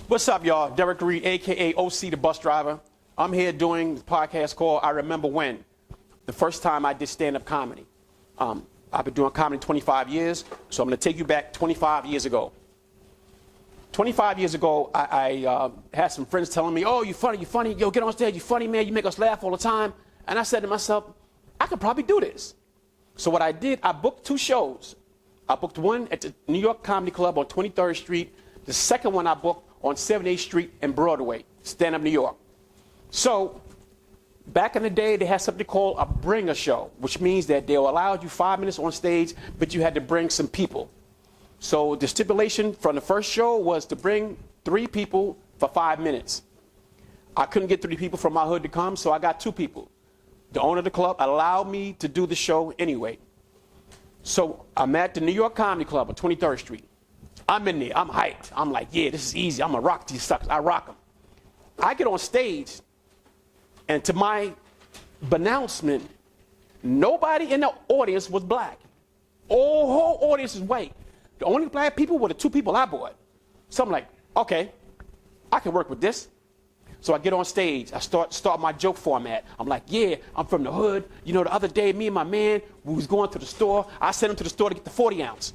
What's up, y'all? Derrick Reid, a.k.a. OC, the bus driver. I'm here doing the podcast called I Remember When, the first time I did stand-up comedy. I've been doing comedy 25 years, so I'm going to take you back 25 years ago. 25 years ago, I had some friends telling me, oh, you funny. Yo, get on stage, you funny, man. You make us laugh all the time. And I said to myself, I could probably do this. So what I did, I booked 2 shows. I booked one at the New York Comedy Club on 23rd Street. The second one I booked on 78th Street and Broadway, stand-up New York. So back in the day, they had something called a bringer show, which means that they'll allow you 5 minutes on stage, but you had to bring some people. So the stipulation from the first show was to bring 3 people for 5 minutes. I couldn't get 3 people from my hood to come, so I got 2 people. The owner of the club allowed me to do the show anyway. So I'm at the New York Comedy Club on 23rd Street. I'm in there, I'm hyped. I'm like, yeah, this is easy. I'm gonna rock these suckers. I rock them. I get on stage, and to my announcement, nobody in the audience was black. Whole audience is white. The only black people were the 2 people I brought. So I'm like, okay, I can work with this. So I get on stage, I start my joke format. I'm like, yeah, I'm from the hood. You know, the other day, me and my man, we was going to the store. I sent him to the store to get the 40 ounce.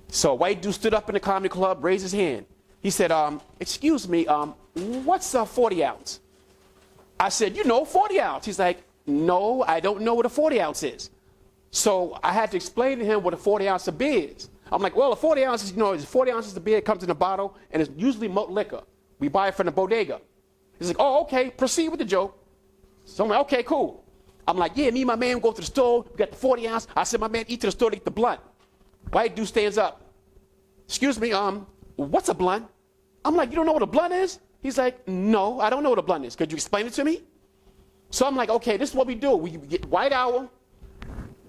So a white dude stood up in the comedy club, raised his hand. He said, excuse me, what's a 40 ounce? I said, you know, 40 ounce. He's like, no, I don't know what a 40 ounce is. So I had to explain to him what a 40 ounce of beer is. I'm like, well, a 40 ounces, you know, is 40 ounces of beer. It comes in a bottle, and it's usually malt liquor. We buy it from the bodega. He's like, oh, okay, proceed with the joke. So I'm like, okay, cool. I'm like, yeah, me and my man go to the store. We got the 40 ounce. I said, my man, eat to the store to get the blunt. White dude stands up. Excuse me, what's a blunt? I'm like, you don't know what a blunt is? He's like, no, I don't know what a blunt is. Could you explain it to me? So I'm like, okay, this is what we do. We get white hour.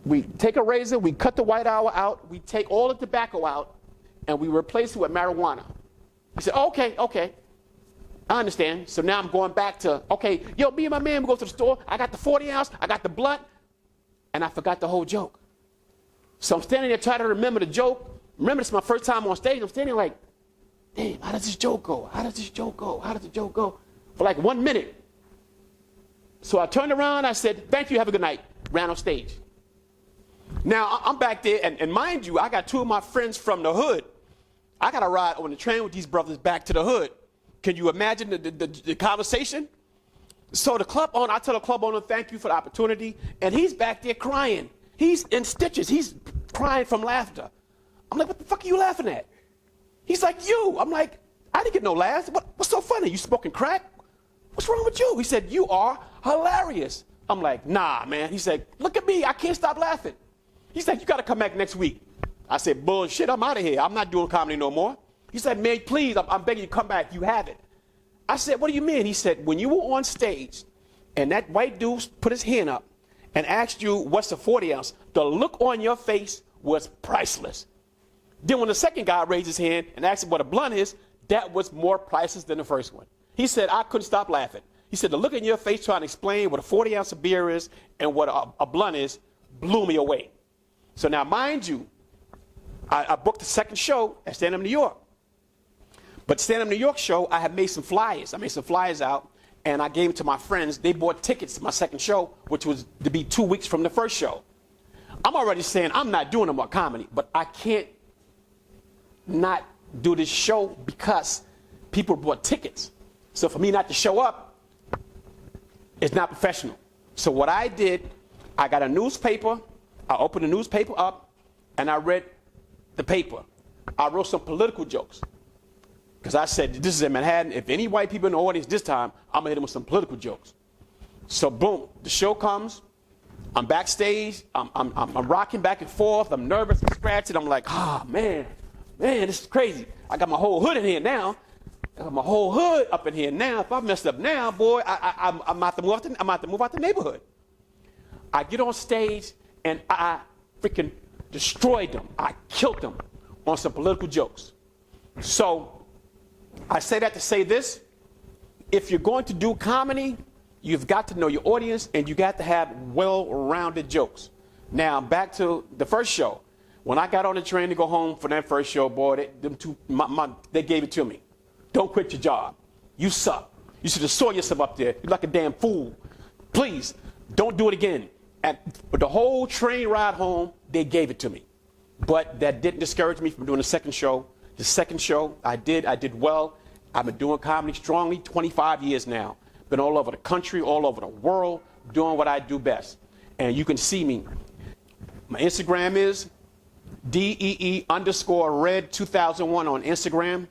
We take a razor. We cut the white hour out. We take all the tobacco out, and we replace it with marijuana. He said, okay. I understand. So now I'm going back to, okay, yo, me and my man, we go to the store. I got the 40 ounce. I got the blunt. And I forgot the whole joke. So I'm standing there trying to remember the joke. Remember, this is my first time on stage. I'm standing like, damn, how does this joke go? How does this joke go? How does the joke go? For like 1 minute. So I turned around. I said, thank you. Have a good night. Ran on stage. Now, I'm back there. And mind you, I got 2 of my friends from the hood. I got to ride on the train with these brothers back to the hood. Can you imagine the conversation? So the club owner, I tell the club owner, thank you for the opportunity. And he's back there crying. He's in stitches. He's crying from laughter. I'm like, what the fuck are you laughing at? He's like, you. I'm like, I didn't get no laughs. What's so funny? You smoking crack? What's wrong with you? He said, you are hilarious. I'm like, nah, man. He said, look at me. I can't stop laughing. He's like, you got to come back next week. I said, bullshit. I'm out of here. I'm not doing comedy no more. He said, man, please, I'm begging you, come back. You have it. I said, what do you mean? He said, when you were on stage and that white dude put his hand up and asked you, what's the 40 ounce? The look on your face was priceless. Then when the second guy raised his hand and asked him what a blunt is, that was more priceless than the first one. He said, I couldn't stop laughing. He said, the look in your face trying to explain what a 40 ounce of beer is and what a blunt is blew me away. So now, mind you, I booked the second show at Stand-Up New York. But Stand-Up New York show, I had made some flyers. I made some flyers out, and I gave them to my friends. They bought tickets to my second show, which was to be 2 weeks from the first show. I'm already saying I'm not doing no more comedy, but I can't not do this show because people bought tickets. So for me not to show up, it's not professional. So what I did, I got a newspaper. I opened the newspaper up, and I read the paper. I wrote some political jokes. Because I said, this is in Manhattan. If any white people in the audience this time, I'm going to hit them with some political jokes. So boom, the show comes. I'm backstage. I'm rocking back and forth. I'm nervous. I'm scratching. I'm like, man, this is crazy. I got my whole hood in here now. I got my whole hood up in here now. If I messed up now, boy, I'm about to move out the neighborhood. I get on stage, and I freaking destroyed them. I killed them on some political jokes. So I say that to say this. If you're going to do comedy, you've got to know your audience, and you got to have well-rounded jokes. Now, back to the first show. When I got on the train to go home for that first show, boy, they gave it to me. don't quit your job. You suck. You should have saw yourself up there. You're like a damn fool. Please, don't do it again. But the whole train ride home, they gave it to me. But that didn't discourage me from doing the second show. The second show, I did well. I've been doing comedy strongly 25 years now. Been all over the country, all over the world, doing what I do best. And you can see me. My Instagram is DEE_Red2001 on Instagram.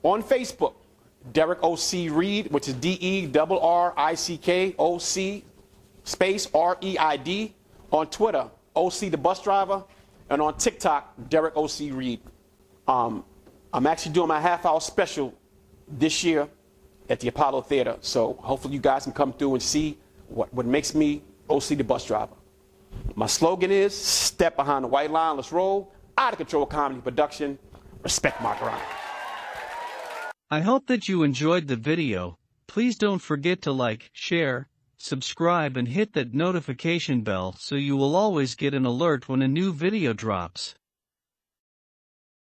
On Facebook, Derrick O.C. Reid, which is DERRICK OC REID. On Twitter, OC the Bus Driver. And on TikTok, Derrick O.C. Reid. I'm actually doing my half-hour special this year at the Apollo Theater. So hopefully you guys can come through and see what makes me OC the Bus Driver. My slogan is, step behind the white line, let's roll. Out of control comedy production. Respect my grind. I hope that you enjoyed the video. Please don't forget to like, share, subscribe and hit that notification bell so you will always get an alert when a new video drops.